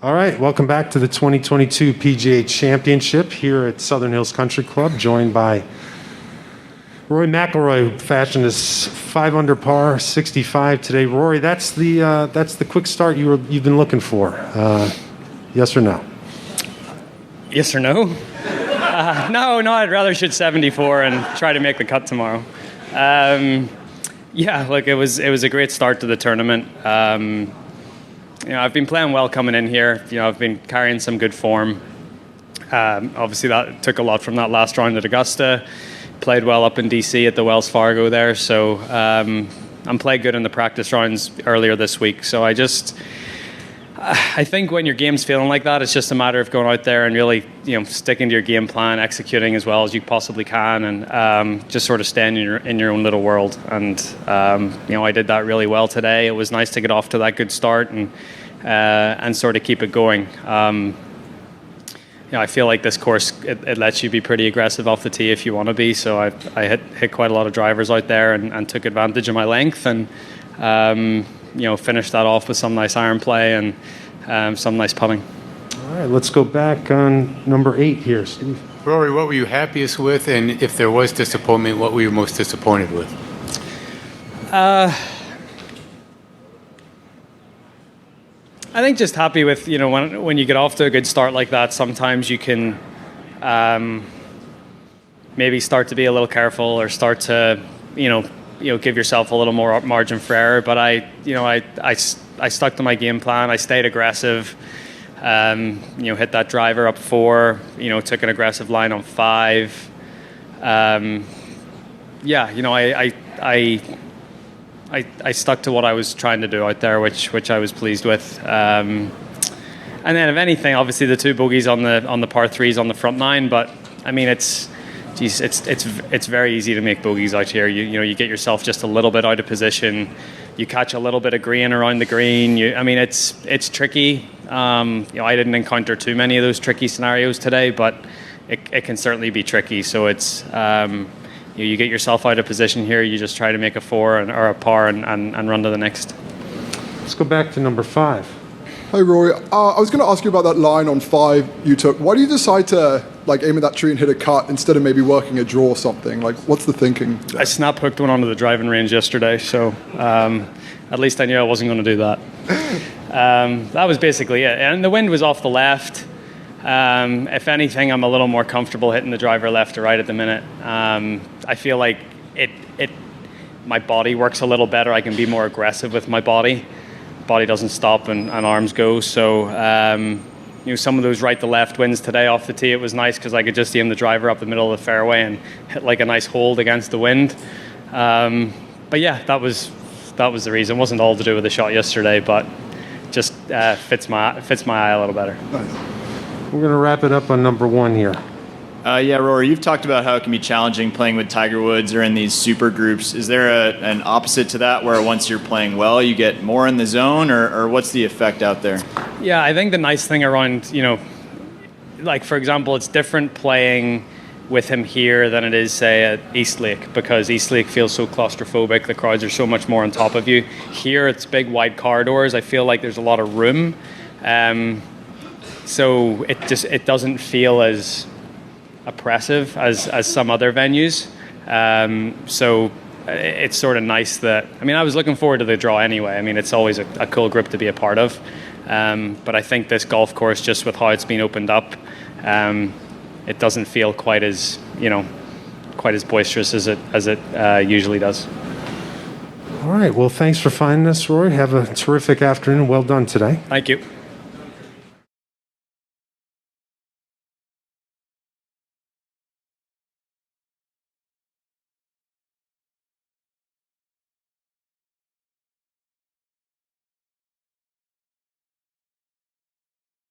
All right, welcome back to the 2022 PGA Championship here at Southern Hills Country Club, joined by Rory McIlroy, who fashioned his 5 under par 65 today. Rory, that's the quick start you've been looking for. Yes or no? Yes or no? No, I'd rather shoot 74 and try to make the cut tomorrow. Yeah, look, it was a great start to the tournament. I've been playing well coming in here. I've been carrying some good form. Obviously, that took a lot from that last round at Augusta. Played well up in DC at the Wells Fargo there. So I'm playing good in the practice rounds earlier this week. So I think when your game's feeling like that, it's just a matter of going out there and really, sticking to your game plan, executing as well as you possibly can, and just sort of staying in your own little world. And I did that really well today. It was nice to get off to that good start and sort of keep it going. I feel like this course it lets you be pretty aggressive off the tee if you want to be. So I hit quite a lot of drivers out there and took advantage of my length and. Finish that off with some nice iron play and some nice putting. All right, let's go back on number 8 here, Steve. Rory, what were you happiest with? And if there was disappointment, what were you most disappointed with? I think just happy with, when you get off to a good start like that, sometimes you can maybe start to be a little careful or start to, give yourself a little more margin for error. But I stuck to my game plan. I stayed aggressive. Hit that driver up 4. Took an aggressive line on 5. I stuck to what I was trying to do out there, which I was pleased with. And then, if anything, obviously the 2 bogeys on the par 3s on the front 9. But I mean, it's very easy to make bogeys out here. You get yourself just a little bit out of position. You catch a little bit of green around the green. It's tricky. I didn't encounter too many of those tricky scenarios today, but it can certainly be tricky. So it's you get yourself out of position here. You just try to make a 4 or a par and run to the next. Let's go back to number 5. Hey Rory, I was going to ask you about that line on 5 you took. Why do you decide to aim at that tree and hit a cut instead of maybe working a draw or something? What's the thinking? I snap hooked one onto the driving range yesterday, so at least I knew I wasn't going to do that. That was basically it. And the wind was off the left. If anything, I'm a little more comfortable hitting the driver left to right at the minute. I feel like my body works a little better. I can be more aggressive with my body. Body doesn't stop and arms go. So some of those right to left winds today off the tee, it was nice because I could just aim the driver up the middle of the fairway and hit like a nice hold against the wind. But yeah, that was the reason. It wasn't all to do with the shot yesterday, but just fits my eye a little better. Nice. We're going to wrap it up on number 1 here. Yeah, Rory, you've talked about how it can be challenging playing with Tiger Woods or in these super groups. Is there an opposite to that where once you're playing well, you get more in the zone, or what's the effect out there? Yeah, I think the nice thing around, for example, it's different playing with him here than it is, say, at Eastlake, because Eastlake feels so claustrophobic. The crowds are so much more on top of you. Here, it's big, wide corridors. I feel like there's a lot of room. So it doesn't feel as oppressive as some other venues. So it's sort of nice that, I was looking forward to the draw anyway. It's always a cool group to be a part of. But I think this golf course, just with how it's been opened up, it doesn't feel quite as boisterous as it usually does. All right, well, thanks for finding us, Rory. Have a terrific afternoon. Well done today. Thank you.